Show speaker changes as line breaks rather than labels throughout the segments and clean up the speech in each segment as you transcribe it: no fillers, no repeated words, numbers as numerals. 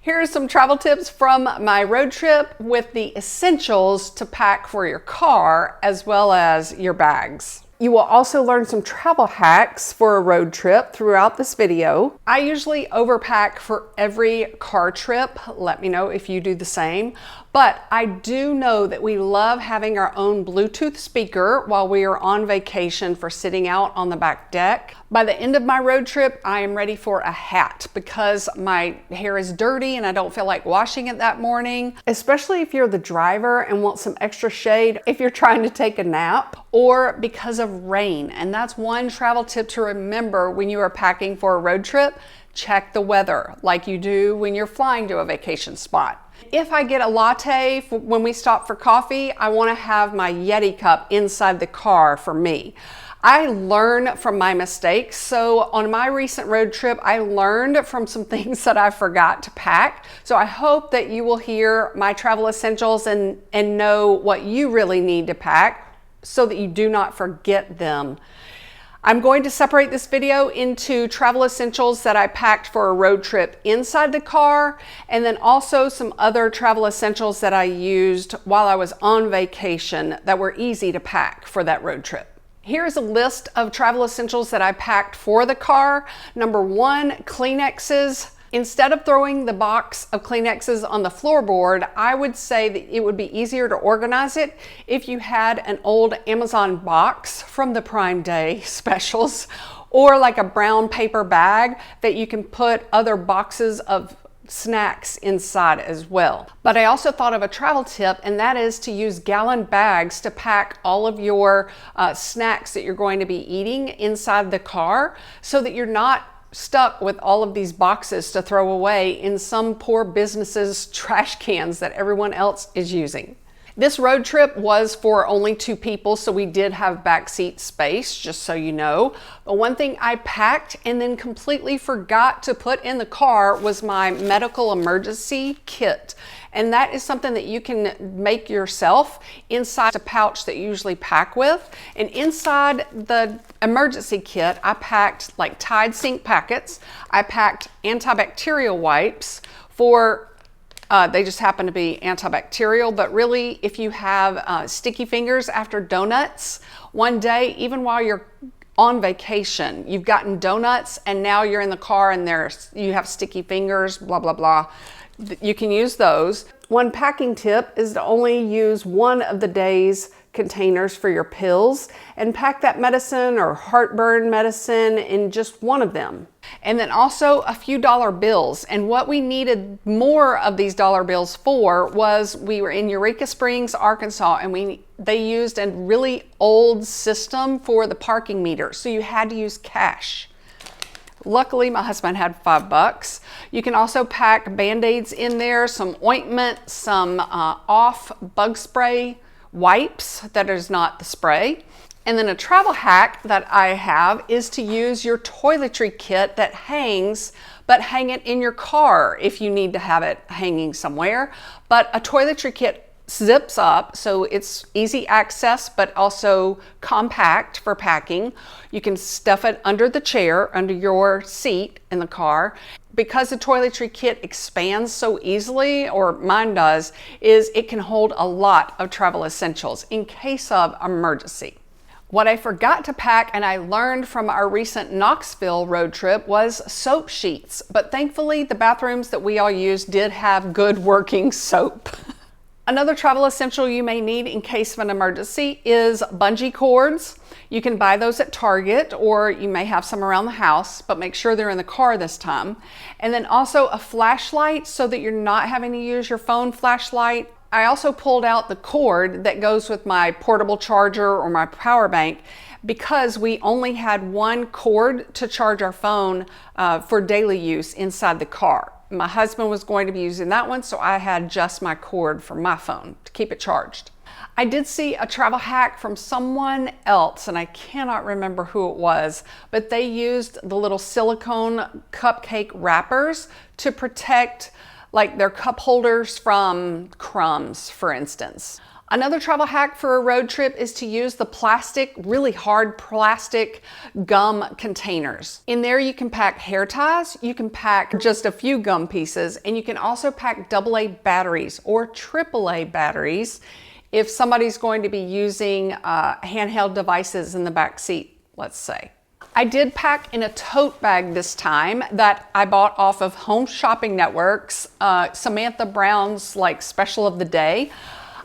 Here are some travel tips from my road trip with the essentials to pack for your car as well as your bags. You will also learn some travel hacks for a road trip throughout this video. I usually overpack for every car trip. Let me know if you do the same. But I do know that we love having our own Bluetooth speaker while we are on vacation for sitting out on the back deck. By the end of my road trip, I am ready for a hat because my hair is dirty and I don't feel like washing it that morning, especially if you're the driver and want some extra shade if you're trying to take a nap or because of rain. And that's one travel tip to remember when you are packing for a road trip. Check the weather like you do when you're flying to a vacation spot. If I get a latte when we stop for coffee, I want to have my Yeti cup inside the car for me. I learn from my mistakes. So on my recent road trip, I learned from some things that I forgot to pack. So I hope that you will hear my travel essentials and know what you really need to pack so that you do not forget them. I'm going to separate this video into travel essentials that I packed for a road trip inside the car, and then also some other travel essentials that I used while I was on vacation that were easy to pack for that road trip. Here's a list of travel essentials that I packed for the car. Number one, Kleenexes. Instead of throwing the box of Kleenexes on the floorboard, I would say that it would be easier to organize it if you had an old Amazon box from the Prime Day specials, or like a brown paper bag that you can put other boxes of snacks inside as well. But I also thought of a travel tip, and that is to use gallon bags to pack all of your snacks that you're going to be eating inside the car so that you're not stuck with all of these boxes to throw away in some poor business's trash cans that everyone else is using. This road trip was for only 2 people, so we did have backseat space, just so you know. But one thing I packed and then completely forgot to put in the car was my medical emergency kit. And that is something that you can make yourself inside a pouch that you usually pack with. And inside the emergency kit, I packed like Tide sink packets. I packed antibacterial wipes for they just happen to be antibacterial, but really if you have sticky fingers after donuts one day, even while you're on vacation, you've gotten donuts and now you're in the car and you have sticky fingers, blah, blah, blah. You can use those. One packing tip is to only use one of the day's containers for your pills and pack that medicine or heartburn medicine in just one of them. And then also a few dollar bills. And what we needed more of these dollar bills for was we were in Eureka Springs, Arkansas, and they used a really old system for the parking meter. So you had to use cash. Luckily, my husband had $5. You can also pack Band-Aids in there, some ointment, some off bug spray wipes that is not the spray. And then a travel hack that I have is to use your toiletry kit that hangs, but hang it in your car if you need to have it hanging somewhere. But a toiletry kit zips up, so it's easy access, but also compact for packing. You can stuff it under the chair, under your seat in the car. Because the toiletry kit expands so easily, or mine does, is it can hold a lot of travel essentials in case of emergency. What I forgot to pack, and I learned from our recent Knoxville road trip, was soap sheets. But thankfully, the bathrooms that we all used did have good working soap. Another travel essential you may need in case of an emergency is bungee cords. You can buy those at Target, or you may have some around the house, but make sure they're in the car this time. And then also a flashlight so that you're not having to use your phone flashlight. I also pulled out the cord that goes with my portable charger or my power bank because we only had one cord to charge our phone for daily use inside the car. My husband was going to be using that one, so I had just my cord for my phone to keep it charged. I did see a travel hack from someone else, and I cannot remember who it was, but they used the little silicone cupcake wrappers to protect like their cup holders from crumbs, for instance. Another travel hack for a road trip is to use the plastic, really hard plastic gum containers. In there you can pack hair ties, you can pack just a few gum pieces, and you can also pack AA batteries or AAA batteries if somebody's going to be using handheld devices in the back seat, let's say. I did pack in a tote bag this time that I bought off of Home Shopping Network's Samantha Brown's like special of the day.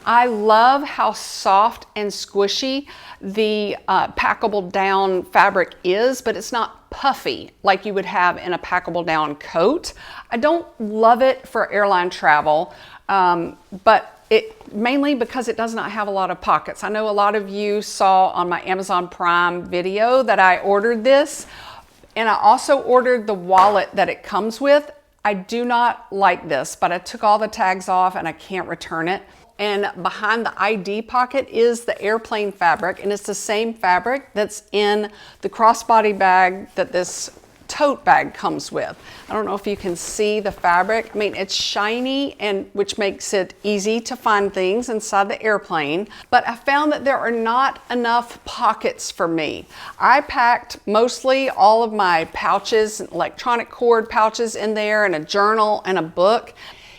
I love how soft and squishy the packable down fabric is, but it's not puffy like you would have in a packable down coat. I don't love it for airline travel, but mainly because it does not have a lot of pockets. I know a lot of you saw on my Amazon Prime video that I ordered this, and I also ordered the wallet that it comes with. I do not like this, but I took all the tags off and I can't return it. And behind the ID pocket is the airplane fabric, and it's the same fabric that's in the crossbody bag that this tote bag comes with. I don't know if you can see the fabric. I mean, it's shiny, and which makes it easy to find things inside the airplane, but I found that there are not enough pockets for me. I packed mostly all of my pouches, electronic cord pouches in there, and a journal and a book.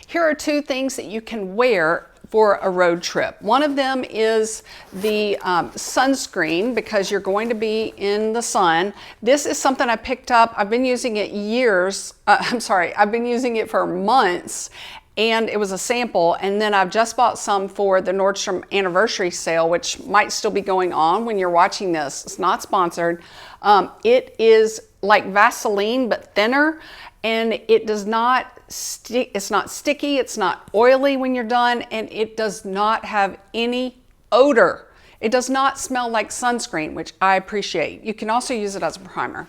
Here are two things that you can wear for a road trip. One of them is the sunscreen, because you're going to be in the sun. This is something I picked up. I've been using it I've been using it for months, and it was a sample, and then I've just bought some for the Nordstrom anniversary sale, which might still be going on when you're watching this. It's not sponsored. It is like Vaseline but thinner, and it does not it's not sticky, it's not oily when you're done, and it does not have any odor. It does not smell like sunscreen, which I appreciate. You can also use it as a primer.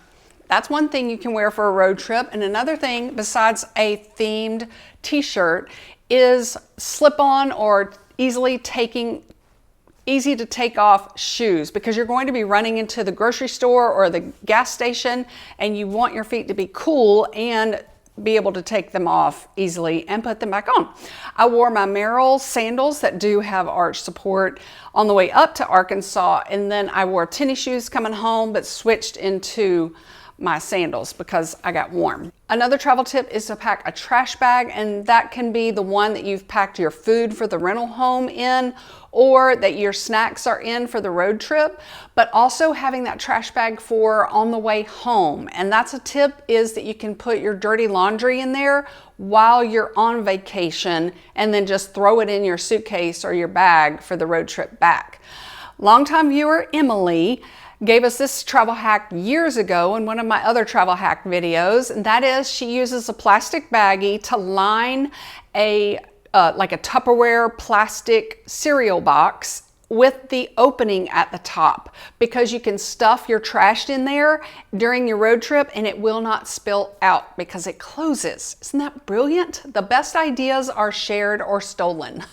That's one thing you can wear for a road trip. And another thing besides a themed t-shirt is slip-on or easy to take off shoes, because you're going to be running into the grocery store or the gas station, and you want your feet to be cool and be able to take them off easily and put them back on. I wore my Merrell sandals that do have arch support on the way up to Arkansas, and then I wore tennis shoes coming home, but switched into my sandals because I got warm. Another travel tip is to pack a trash bag, and that can be the one that you've packed your food for the rental home in, or that your snacks are in for the road trip, but also having that trash bag for on the way home. And that's a tip, is that you can put your dirty laundry in there while you're on vacation, and then just throw it in your suitcase or your bag for the road trip back. Longtime viewer Emily gave us this travel hack years ago in one of my other travel hack videos, and that is she uses a plastic baggie to line like a Tupperware plastic cereal box with the opening at the top, because you can stuff your trash in there during your road trip and it will not spill out because it closes. Isn't that brilliant? The best ideas are shared or stolen.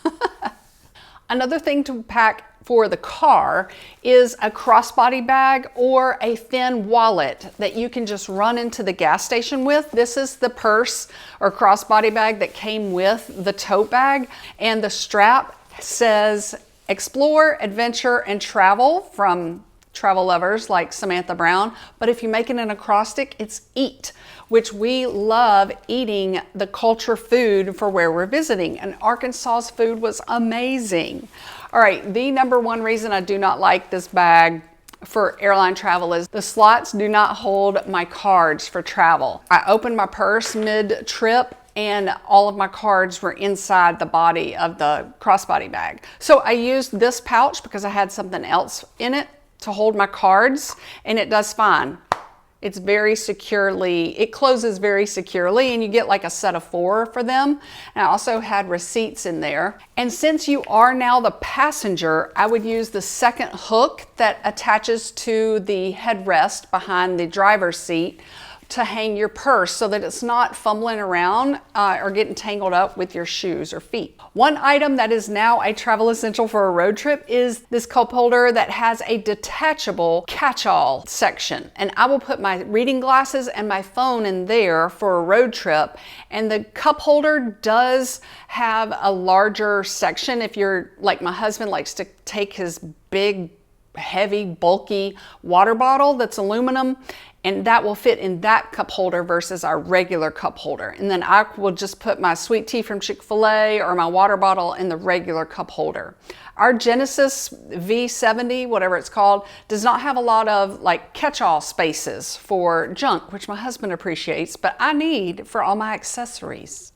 Another thing to pack for the car is a crossbody bag or a thin wallet that you can just run into the gas station with. This is the purse or crossbody bag that came with the tote bag, and the strap says Explore, Adventure, and Travel from travel lovers like Samantha Brown. But if you make it an acrostic, it's Eat, which we love eating the culture food for where we're visiting, and Arkansas's food was amazing. All right, the number one reason I do not like this bag for airline travel is the slots do not hold my cards for travel. I opened my purse mid-trip and all of my cards were inside the body of the crossbody bag. So I used this pouch because I had something else in it to hold my cards, and it does fine. It's very securely, it closes very securely, and you get like a set of 4 for them. And I also had receipts in there. And since you are now the passenger, I would use the second hook that attaches to the headrest behind the driver's seat, to hang your purse so that it's not fumbling around or getting tangled up with your shoes or feet. One item that is now a travel essential for a road trip is this cup holder that has a detachable catch-all section. And I will put my reading glasses and my phone in there for a road trip. And the cup holder does have a larger section if you're like my husband likes to take his big, heavy, bulky water bottle that's aluminum, and that will fit in that cup holder versus our regular cup holder. And then I will just put my sweet tea from Chick-fil-A or my water bottle in the regular cup holder. Our Genesis V70, whatever it's called, does not have a lot of like catch-all spaces for junk, which my husband appreciates, but I need for all my accessories.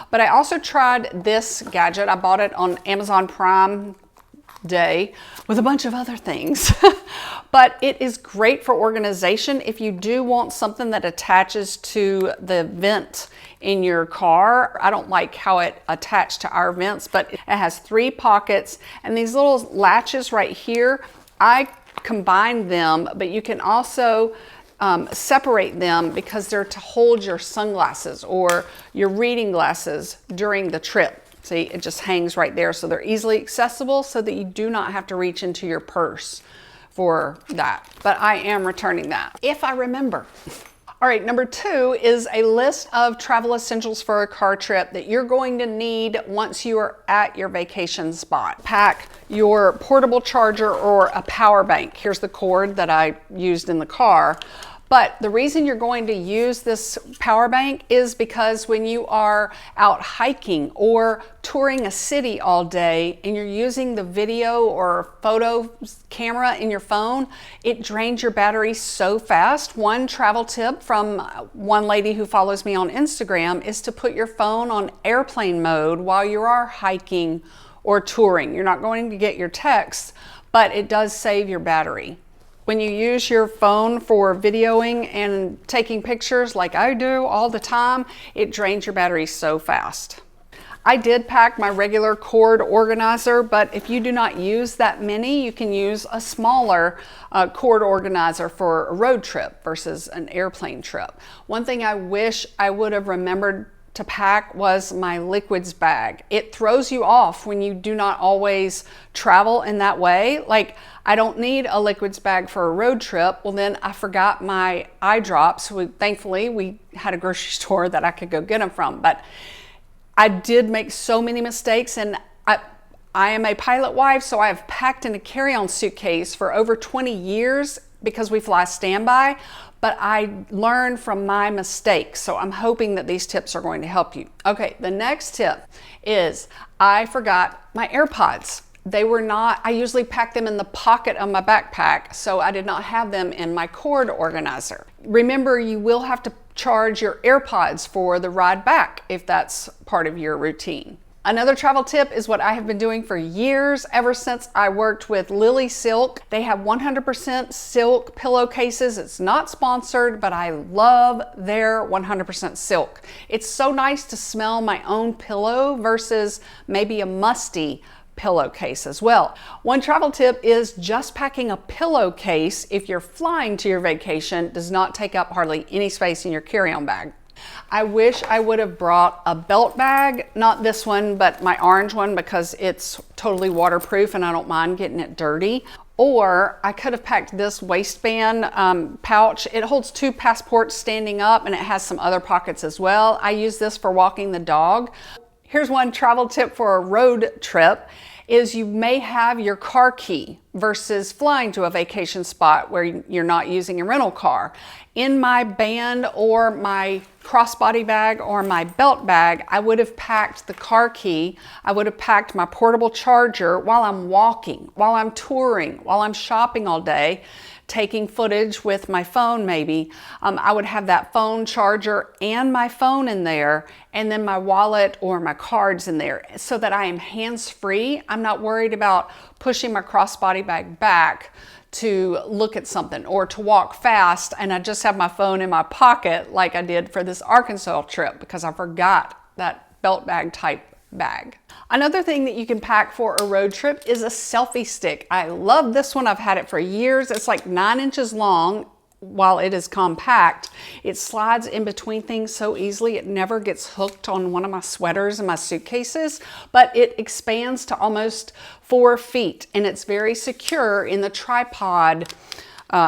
But I also tried this gadget. I bought it on Amazon Prime Day with a bunch of other things. But it is great for organization if you do want something that attaches to the vent in your car. I don't like how it attached to our vents, but it has 3 pockets and these little latches right here. I combined them, but you can also separate them because they're to hold your sunglasses or your reading glasses during the trip. See, it just hangs right there, so they're easily accessible so that you do not have to reach into your purse for that. But I am returning that, if I remember. All right, number 2 is a list of travel essentials for a car trip that you're going to need once you are at your vacation spot. Pack your portable charger or a power bank. Here's the cord that I used in the car. But the reason you're going to use this power bank is because when you are out hiking or touring a city all day and you're using the video or photo camera in your phone, it drains your battery so fast. One travel tip from one lady who follows me on Instagram is to put your phone on airplane mode while you are hiking or touring. You're not going to get your texts, but it does save your battery. When you use your phone for videoing and taking pictures like I do all the time, it drains your battery so fast. I did pack my regular cord organizer, but if you do not use that many, you can use a smaller cord organizer for a road trip versus an airplane trip. One thing I wish I would have remembered to pack was my liquids bag. It throws you off when you do not always travel in that way. Like, I don't need a liquids bag for a road trip. Well, then I forgot my eye drops. Thankfully, we had a grocery store that I could go get them from. But I did make so many mistakes, and I am a pilot wife, so I have packed in a carry-on suitcase for over 20 years because we fly standby. But I learned from my mistakes, so I'm hoping that these tips are going to help you. Okay, the next tip is I forgot my AirPods. They were not, I usually pack them in the pocket of my backpack, so I did not have them in my cord organizer. Remember, you will have to charge your AirPods for the ride back if that's part of your routine. Another travel tip is what I have been doing for years, ever since I worked with Lily Silk. They have 100% silk pillowcases. It's not sponsored, but I love their 100% silk. It's so nice to smell my own pillow versus maybe a musty pillowcase as well. One travel tip is just packing a pillowcase if you're flying to your vacation does not take up hardly any space in your carry-on bag. I wish I would have brought a belt bag, not this one, but my orange one, because it's totally waterproof and I don't mind getting it dirty. Or I could have packed this waistband pouch. It holds 2 passports standing up and it has some other pockets as well. I use this for walking the dog. Here's one travel tip for a road trip is you may have your car key versus flying to a vacation spot where you're not using a rental car. In my band or my crossbody bag or my belt bag, I would have packed the car key. I would have packed my portable charger while I'm walking, while I'm touring, while I'm shopping all day, taking footage with my phone maybe. I would have that phone charger and my phone in there, and then my wallet or my cards in there so that I am hands-free. I'm not worried about pushing my crossbody bag back to look at something or to walk fast and I just have my phone in my pocket like I did for this Arkansas trip because I forgot that belt bag type bag. Another thing that you can pack for a road trip is a selfie stick. I love this one. I've had it for years. It's like 9 inches long while it is compact, it slides in between things so easily. It never gets hooked on one of my sweaters and my suitcases, but it expands to almost 4 feet, and it's very secure in the tripod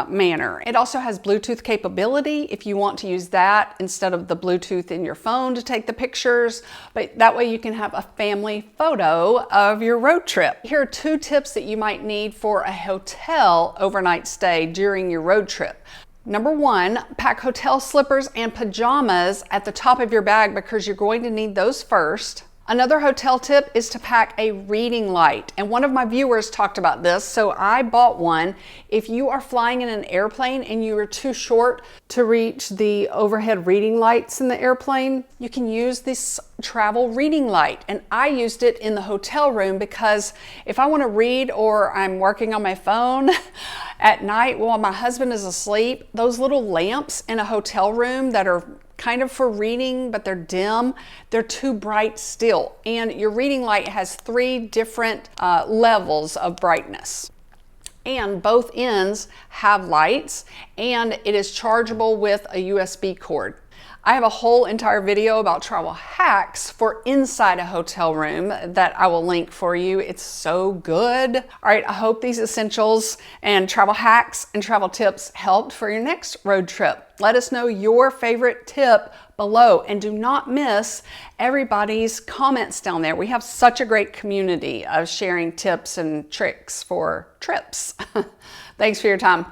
manner. It also has Bluetooth capability if you want to use that instead of the Bluetooth in your phone to take the pictures, but that way you can have a family photo of your road trip. Here are 2 tips that you might need for a hotel overnight stay during your road trip. Number 1, pack hotel slippers and pajamas at the top of your bag because you're going to need those first. Another hotel tip is to pack a reading light, and one of my viewers talked about this, so I bought one. If you are flying in an airplane and you are too short to reach the overhead reading lights in the airplane, you can use this travel reading light, and I used it in the hotel room because if I want to read or I'm working on my phone at night while my husband is asleep, those little lamps in a hotel room that are kind of for reading, but they're dim, they're too bright still. And your reading light has 3 different levels of brightness. And both ends have lights, and it is chargeable with a USB cord. I have a whole entire video about travel hacks for inside a hotel room that I will link for you. It's so good. All right, I hope these essentials and travel hacks and travel tips helped for your next road trip. Let us know your favorite tip below, and do not miss everybody's comments down there. We have such a great community of sharing tips and tricks for trips. Thanks for your time.